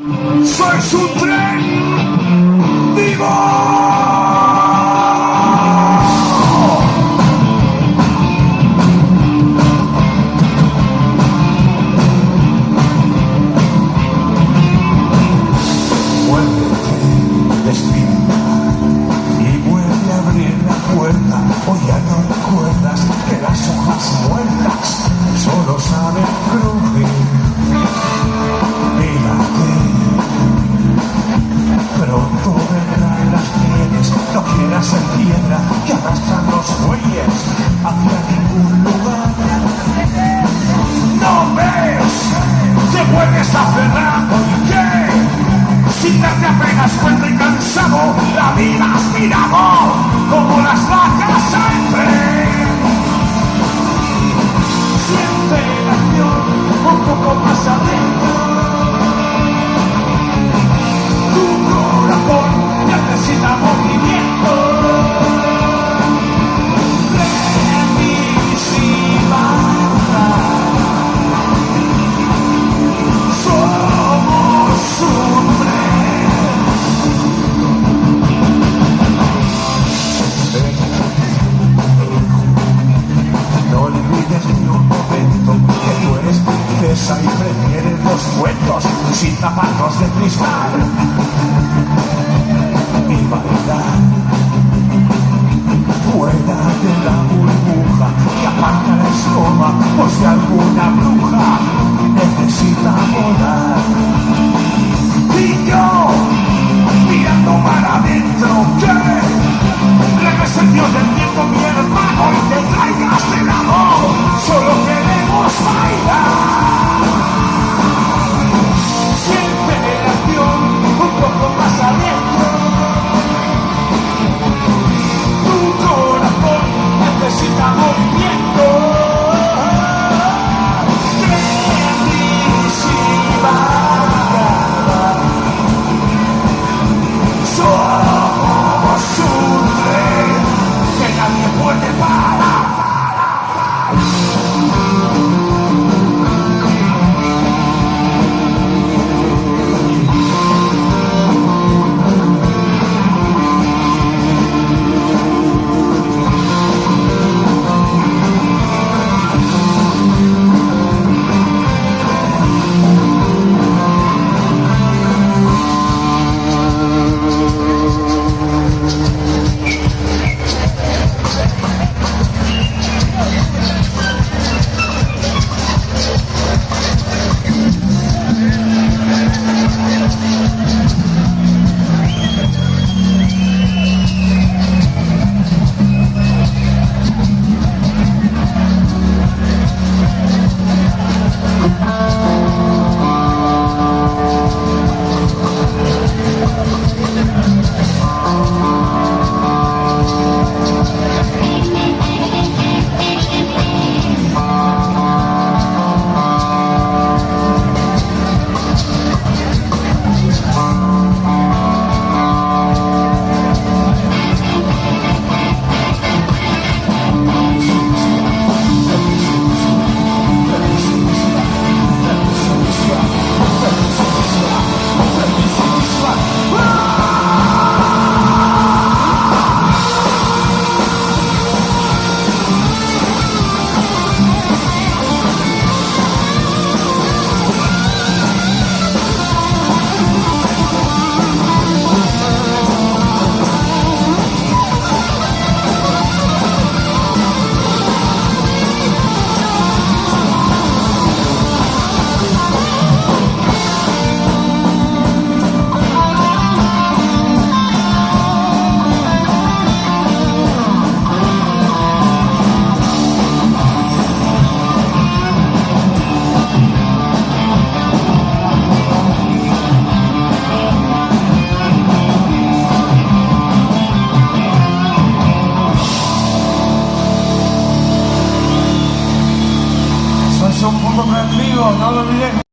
¡Sois un tren vivo! Hoy ya no recuerdas que las hojas muertas solo saben crujir. Mírate, pronto vendrán las nieves, no quieras ser piedra que arrastran los bueyes hacia ningún lugar. ¿No ves? Te vuelves aferrado y qué? Sin darte apenas cuenta y cansado, la vida has mirado como las vacas al tren. Siente la acción un poco más adentro. Tu corazón necesita movimiento. Y prefieres los cuentos sin zapatos de cristal y bailar fuera de la burbuja y aparca la escoba por si alguna bruja necesita volar. Y yo mirando para adentro que regrese el Dios del tiempo, mi hermano, y te traigas de lado. Solo queremos bailar. Necesita movimiento. Somos un tren que nadie puede parar. Un punto creativo, no lo olvides.